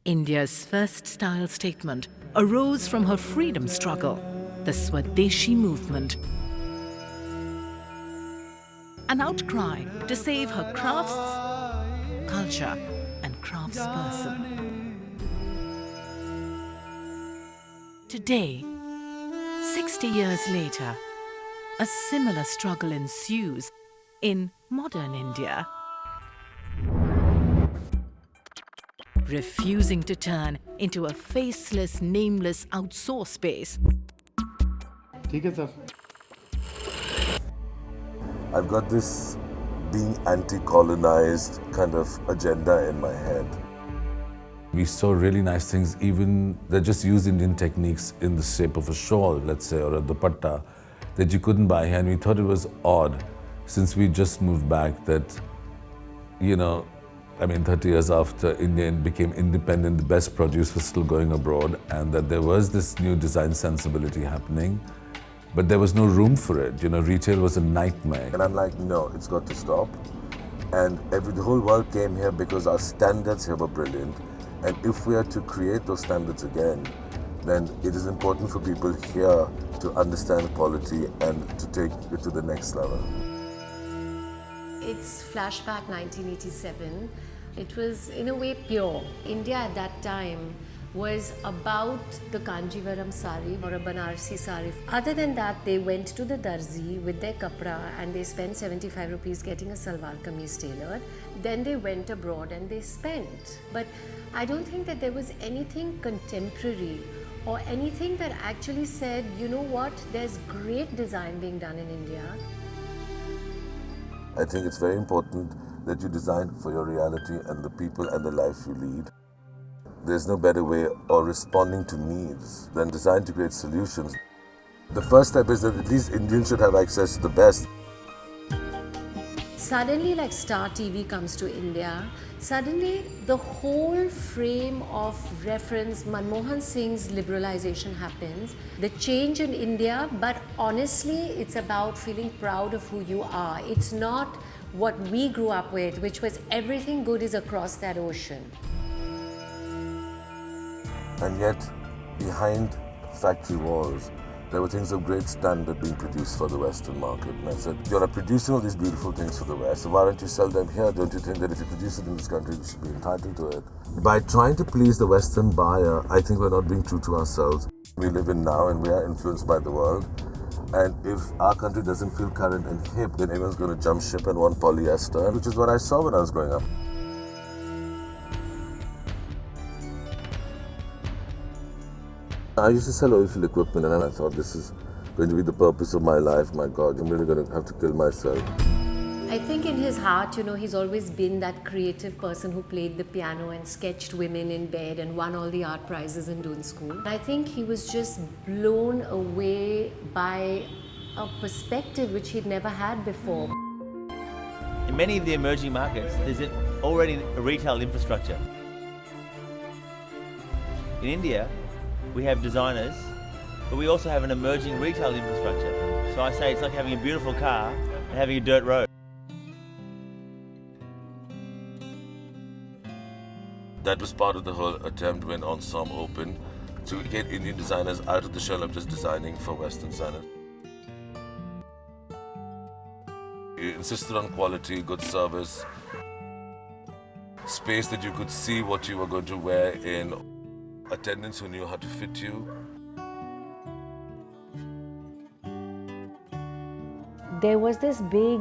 India's first style statement arose from her freedom struggle, the Swadeshi movement. An outcry to save her crafts, culture, and craftsperson. Today, 60 years later, a similar struggle ensues in modern India. Refusing to turn into a faceless, nameless outsource space. I've got this being anti-colonized kind of agenda in my head. We saw really nice things, even they just used Indian techniques in the shape of a shawl, let's say, or a dupatta, that you couldn't buy here. And we thought it was odd, since we just moved back, that, 30 years after India became independent, the best produce was still going abroad, and that there was this new design sensibility happening, but there was no room for it. Retail was a nightmare. And I'm like, no, it's got to stop. And the whole world came here because our standards here were brilliant. And if we are to create those standards again, then it is important for people here to understand quality and to take it to the next level. It's flashback 1987. It was in a way pure. India at that time was about the Kanjivaram sari or a Banarsi sari. Other than that, they went to the darzi with their kapra and they spent 75 rupees getting a salwar kameez tailored. Then they went abroad and they spent. But I don't think that there was anything contemporary or anything that actually said, you know what, there's great design being done in India. I think it's very important that you design for your reality and the people and the life you lead. There's no better way of responding to needs than design to create solutions. The first step is that at least Indians should have access to the best. Suddenly, like Star TV comes to India, suddenly the whole frame of reference, Manmohan Singh's liberalization happens, the change in India, but honestly, it's about feeling proud of who you are. It's not what we grew up with, which was everything good is across that ocean. And yet, behind factory walls, there were things of great standard being produced for the Western market. And I said, you're producing all these beautiful things for the West, so why don't you sell them here? Don't you think that if you produce it in this country, you should be entitled to it? By trying to please the Western buyer, I think we're not being true to ourselves. We live in now and we are influenced by the world. And if our country doesn't feel current and hip, then everyone's going to jump ship and want polyester, which is what I saw when I was growing up. I used to sell oilfield equipment and I thought this is going to be the purpose of my life. My God, I'm really going to have to kill myself. I think in his heart, he's always been that creative person who played the piano and sketched women in bed and won all the art prizes in Doon School. I think he was just blown away by a perspective which he'd never had before. In many of the emerging markets, there's already a retail infrastructure. In India, we have designers, but we also have an emerging retail infrastructure. So I say it's like having a beautiful car and having a dirt road. That was part of the whole attempt when Ensemble opened to get Indian designers out of the shell of just designing for Western designers. You insisted on quality, good service, space that you could see what you were going to wear in, attendants who knew how to fit you. There was this big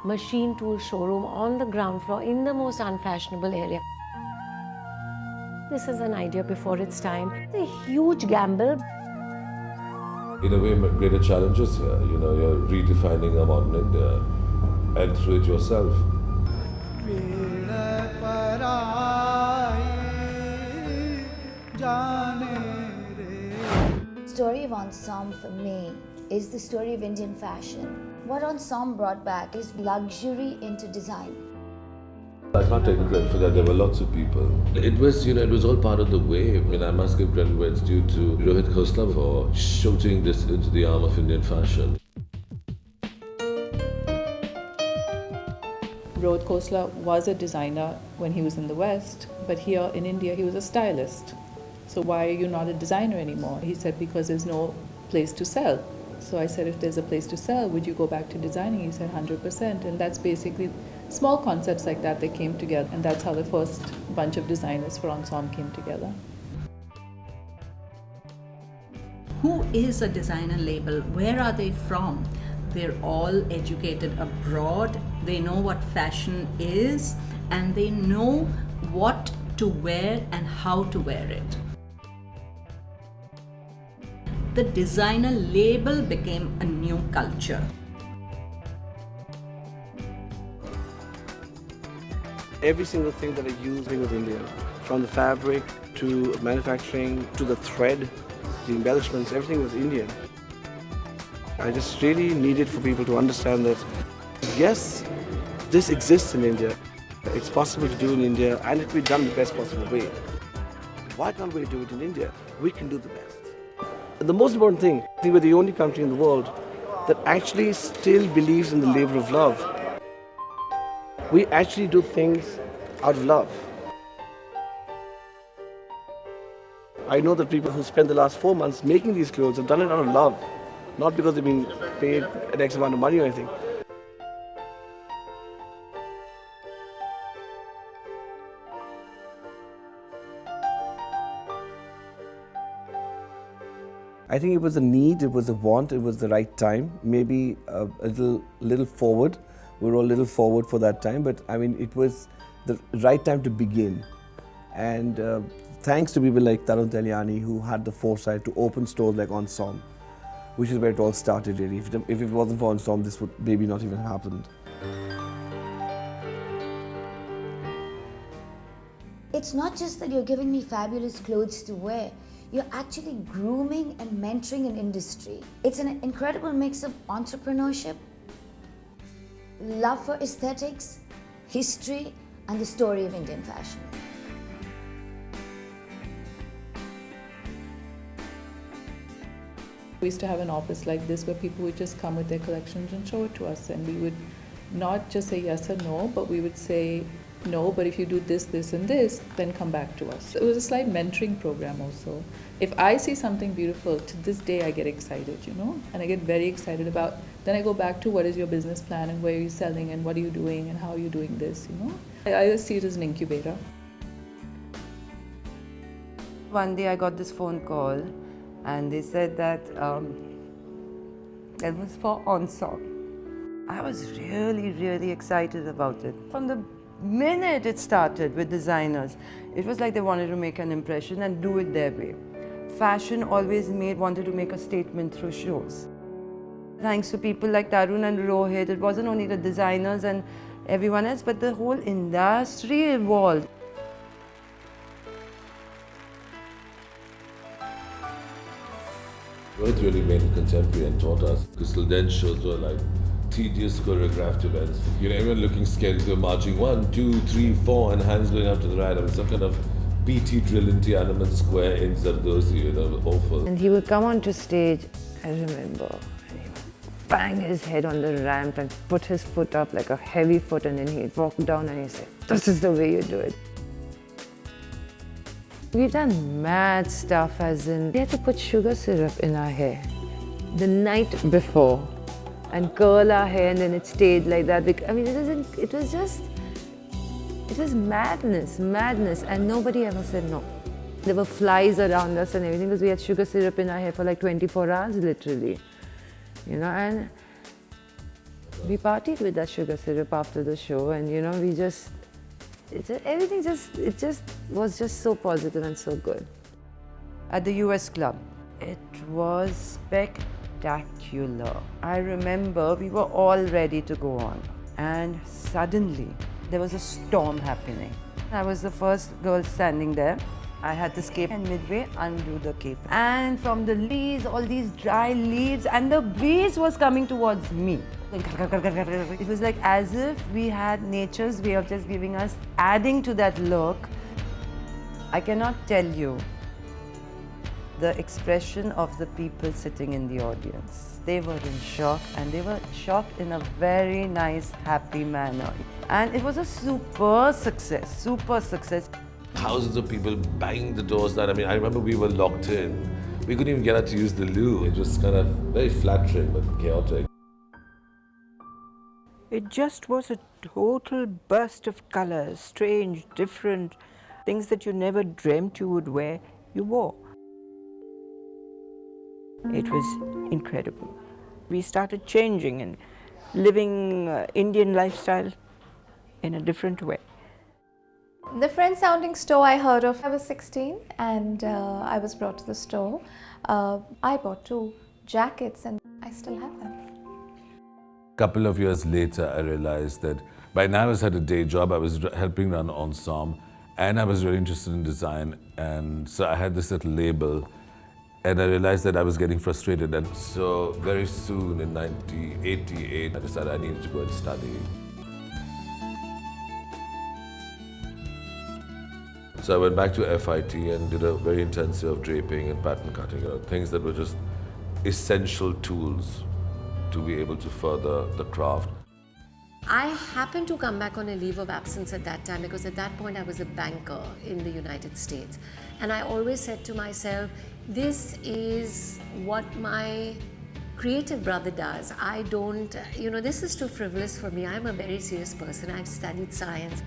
machine tool showroom on the ground floor in the most unfashionable area. This is an idea before its time. It's a huge gamble. In a way, greater challenges here. You're redefining a modern India, and through it yourself. The story of Ensemble for me is the story of Indian fashion. What Ensemble brought back is luxury into design. I can't take the credit for that. There were lots of people. It was all part of the wave. I must give credit where it's due to Rohit Khosla for shooting this into the arm of Indian fashion. Rohit Khosla was a designer when he was in the West, but here in India he was a stylist. So why are you not a designer anymore? He said, because there's no place to sell. So I said, if there's a place to sell, would you go back to designing? He said, 100%. And that's basically small concepts like that came together. And that's how the first bunch of designers for Ensemble came together. Who is a designer label? Where are they from? They're all educated abroad. They know what fashion is, and they know what to wear and how to wear it. The designer label became a new culture. Every single thing that I use was Indian, from the fabric to manufacturing to the thread, the embellishments, everything was Indian. I just really needed for people to understand that, yes, this exists in India. It's possible to do in India, and it will be done the best possible way. Why can't we do it in India? We can do the best. The most important thing, we're the only country in the world that actually still believes in the labor of love. We actually do things out of love. I know that people who spent the last 4 months making these clothes have done it out of love, not because they've been paid an X amount of money or anything. I think it was a need, it was a want, it was the right time, maybe a little forward. We were all a little forward for that time, but I mean, it was the right time to begin. And thanks to people like Tarun and Tahiliani who had the foresight to open stores like Ensemble, which is where it all started really. If it wasn't for Ensemble, this would maybe not even happened. It's not just that you're giving me fabulous clothes to wear, you're actually grooming and mentoring an industry. It's an incredible mix of entrepreneurship, love for aesthetics, history, and the story of Indian fashion. We used to have an office like this where people would just come with their collections and show it to us, and we would not just say yes or no, but we would say no, but if you do this, this and this, then come back to us. It was a slight mentoring program also. If I see something beautiful, to this day I get excited, you know, and I get very excited about, then I go back to what is your business plan and where are you selling and what are you doing and how are you doing this, you know. I just see it as an incubator. One day I got this phone call and they said that it was for Ensemble. I was really, really excited about it. From the minute it started with designers, it was like they wanted to make an impression and do it their way. Fashion always wanted to make a statement through shows. Thanks to people like Tarun and Rohit, it wasn't only the designers and everyone else, but the whole industry evolved. Rohit really made it contemporary and taught us, because till then shows were like tedious choreographed events. You know, everyone looking scared, they were marching 1, 2, 3, 4 and hands going up to the right. I mean, some kind of PT drill in Tiananmen Square in Zardozi, you know, awful. And he would come onto stage, I remember, and he would bang his head on the ramp and put his foot up like a heavy foot, and then he'd walk down and he'd say, "This is the way you do it." We've done mad stuff, as in we had to put sugar syrup in our hair the night before and curl our hair, and then it stayed like that. I mean, it was madness, and nobody ever said no. There were flies around us and everything because we had sugar syrup in our hair for like 24 hours, literally. You know, and we partied with that sugar syrup after the show, and you know, everything was just so positive and so good. At the US Club, it was spectacular. I remember we were all ready to go on, and suddenly there was a storm happening. I was the first girl standing there. I had this cape and midway undo the cape. And from the leaves, all these dry leaves, and the breeze was coming towards me. It was like as if we had nature's way of just giving us, adding to that look. I cannot tell you the expression of the people sitting in the audience. They were in shock, and they were shocked in a very nice, happy manner. And it was a super success, super success. Thousands of people banging the doors down. I mean, I remember we were locked in. We couldn't even get out to use the loo. It was kind of very flattering but chaotic. It just was a total burst of colors, strange, different, things that you never dreamt you would wear, you wore. It was incredible. We started changing and living Indian lifestyle in a different way. The French sounding store I heard of, I was 16 and I was brought to the store. I bought 2 jackets and I still have them. A couple of years later, I realized that by now I was at a day job. I was helping run Ensemble and I was really interested in design. And so I had this little label and I realized that I was getting frustrated. And so very soon in 1988, I decided I needed to go and study. So I went back to FIT and did a very intensive of draping and pattern cutting, things that were just essential tools to be able to further the craft. I happened to come back on a leave of absence at that time because at that point I was a banker in the United States. And I always said to myself, this is what my creative brother does. I don't, this is too frivolous for me. I'm a very serious person. I've studied science.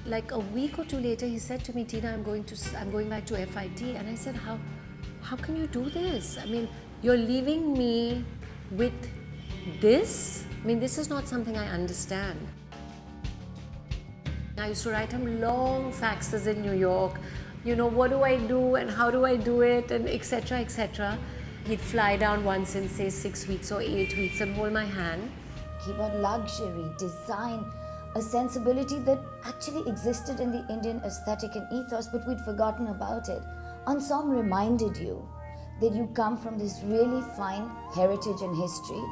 Like a week or 2 later, he said to me, Tina, I'm going back to FIT. And I said, how can you do this? I mean, you're leaving me with this? I mean, this is not something I understand. I used to write him long faxes in New York. What do I do and how do I do it and etc., etc. He'd fly down once in say 6 weeks or 8 weeks and hold my hand. He brought luxury, design, a sensibility that actually existed in the Indian aesthetic and ethos, but we'd forgotten about it. Ensemble reminded you that you come from this really fine heritage and history.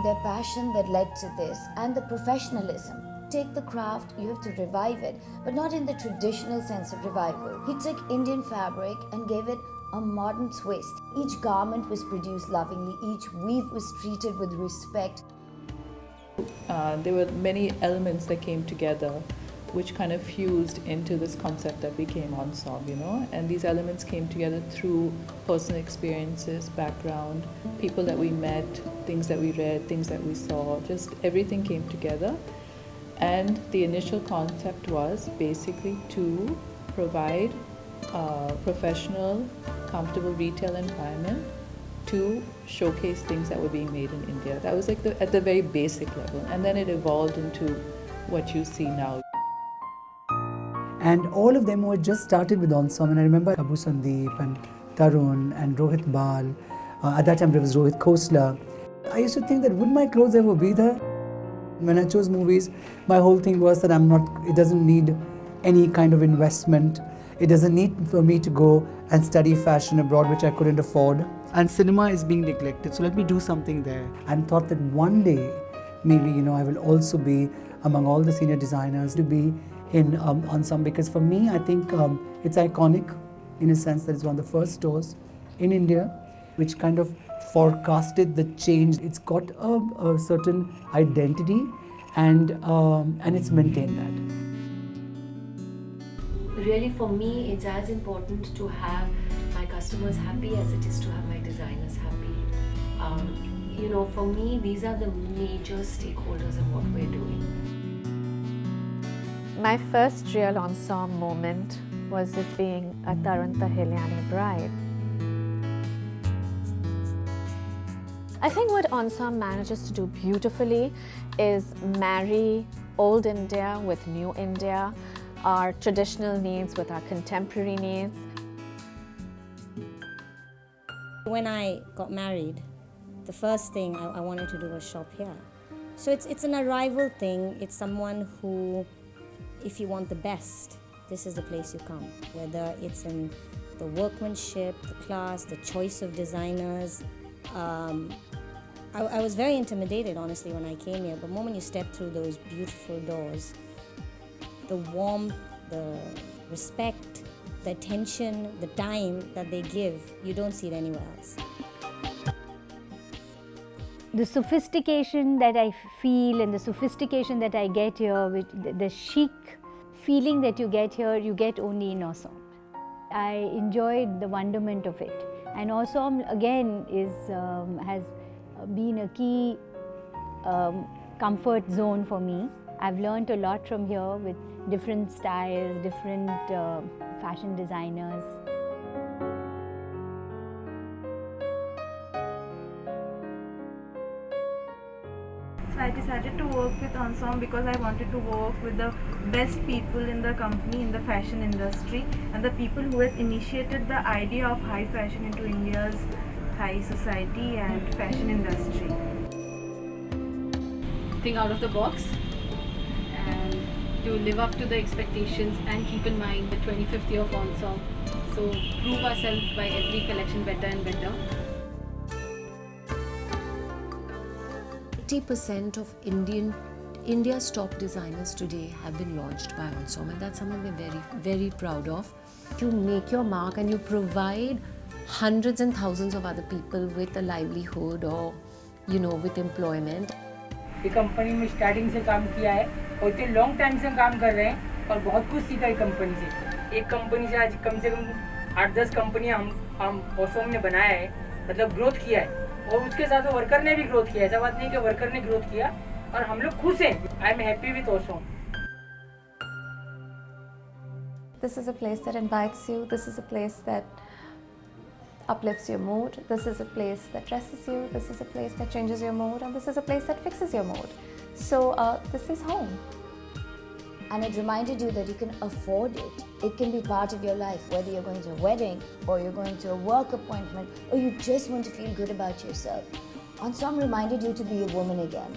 Their passion that led to this and the professionalism. Take the craft, you have to revive it, but not in the traditional sense of revival. He took Indian fabric and gave it a modern twist. Each garment was produced lovingly, each weave was treated with respect. There were many elements that came together which kind of fused into this concept that became Ensemble, and these elements came together through personal experiences, background, people that we met, things that we read, things that we saw, just everything came together. And the initial concept was basically to provide a professional, comfortable retail environment to showcase things that were being made in India. That was like at the very basic level. And then it evolved into what you see now. And all of them were just started with Ensemble. And I remember Abu Sandeep and Tarun and Rohit Bal. At that time there was Rohit Khosla. I used to think that would my clothes ever be there? When I chose movies, my whole thing was that it doesn't need any kind of investment. It doesn't need for me to go and study fashion abroad, which I couldn't afford. And cinema is being neglected, so let me do something there. And thought that one day, maybe, I will also be among all the senior designers to be in Ensemble, because for me, I think it's iconic in a sense that it's one of the first stores in India, which kind of forecasted the change. It's got a certain identity and it's maintained that. Really, for me, it's as important to have my customers happy as it is to have my designers happy. For me, these are the major stakeholders in what we're doing. My first real ensemble moment was it being a Tarun Tahiliani bride. I think what Ensemble manages to do beautifully is marry old India with new India, our traditional needs with our contemporary needs. When I got married, the first thing I wanted to do was shop here. So it's an arrival thing. It's someone who, if you want the best, this is the place you come. Whether it's in the workmanship, the class, the choice of designers. I was very intimidated, honestly, when I came here. But the moment you step through those beautiful doors, the warmth, the respect, the attention, the time that they give, you don't see it anywhere else. the sophistication that I feel and the sophistication that I get here, with the chic feeling that you get here, you get only in Ensemble. I enjoyed the wonderment of it. And Ensemble again has been a key comfort zone for me. I've learned a lot from here with different styles, different fashion designers. So I decided to work with Ensemble because I wanted to work with the best people in the company, in the fashion industry, and the people who had initiated the idea of high fashion into India's high society and fashion industry. Think out of the box and to live up to the expectations and keep in mind the 25th year of Ensemble. So prove ourselves by every collection better and better. 80% of India's top designers today have been launched by Ensemble, and that's something we're very, very proud of. You make your mark and you provide hundreds and thousands of other people with a livelihood or, with employment. ये company में starting से काम किया है और इतने long time से काम कर रहे हैं और बहुत कुछ सीखा है कंपनी से। एक कंपनी से आज कम से कम 8-10 कंपनियां हम Ensemble ने बनाया है, मतलब ग्रोथ किया है। और उसके साथ वर्कर ने भी ग्रोथ किया, ऐसा बात नहीं कि वर्कर ने ग्रोथ किया, और हम लोग खुश हैं। I am happy with Ensemble. This is a place that invites you. This is a place that uplifts your mood. This is a place that dresses you. This is a place that changes your mood, and this is a place that fixes your mood. So this is home. And it reminded you that you can afford it. It can be part of your life, whether you're going to a wedding or you're going to a work appointment or you just want to feel good about yourself. Ensemble reminded you to be a woman again.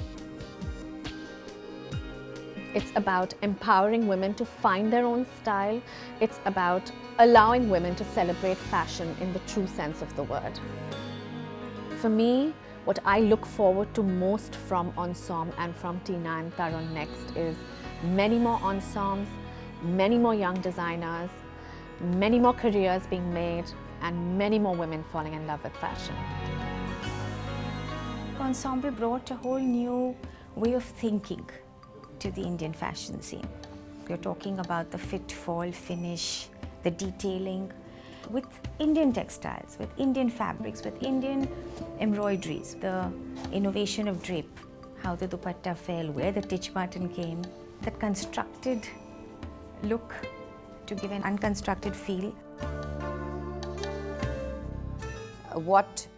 It's about empowering women to find their own style. It's about allowing women to celebrate fashion in the true sense of the word. For me, what I look forward to most from Ensemble and from Tina and Tarun next is many more ensembles, many more young designers, many more careers being made, and many more women falling in love with fashion. Ensemble brought a whole new way of thinking to the Indian fashion scene. We're talking about the fit, fall, finish, the detailing with Indian textiles, with Indian fabrics, with Indian embroideries, the innovation of drape, how the dupatta fell, where the titch button came, that constructed look to give an unconstructed feel. What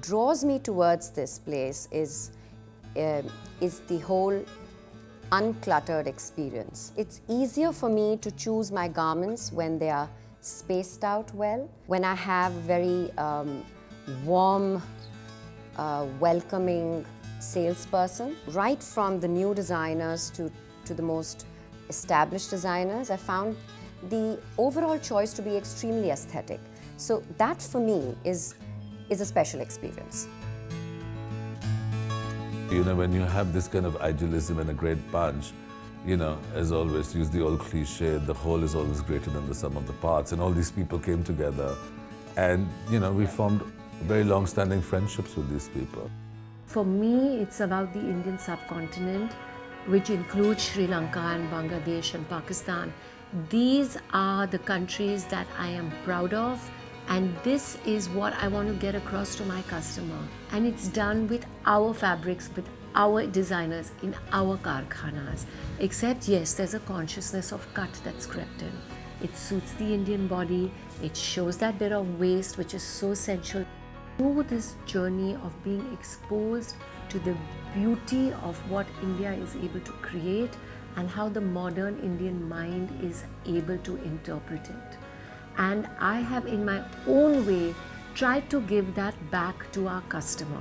draws me towards this place is the whole uncluttered experience. It's easier for me to choose my garments when they are spaced out well, when I have very warm, welcoming salesperson, right from the new designers to the most established designers. I found the overall choice to be extremely aesthetic. So that for me is a special experience. When you have this kind of idealism and a great punch, as always, use the old cliche, the whole is always greater than the sum of the parts. And all these people came together and, we formed very long-standing friendships with these people. For me, it's about the Indian subcontinent, which includes Sri Lanka and Bangladesh and Pakistan. These are the countries that I am proud of, and this is what I want to get across to my customer. And it's done with our fabrics, with our designers, in our karkhanas. Except, yes, there's a consciousness of cut that's crept in. It suits the Indian body, it shows that bit of waist which is so sensual. Through this journey of being exposed to the beauty of what India is able to create and how the modern Indian mind is able to interpret it. And I have, in my own way, tried to give that back to our customer.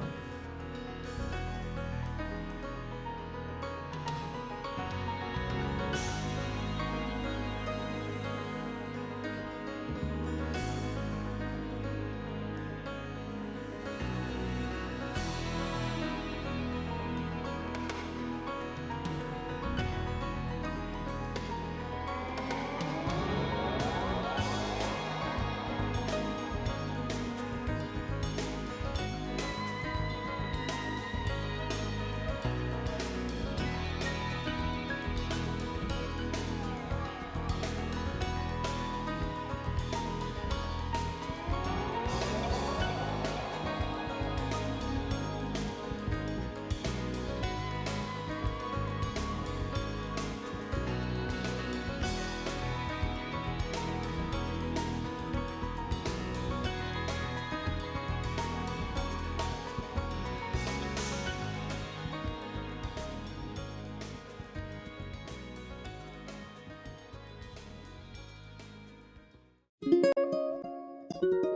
Ensemble.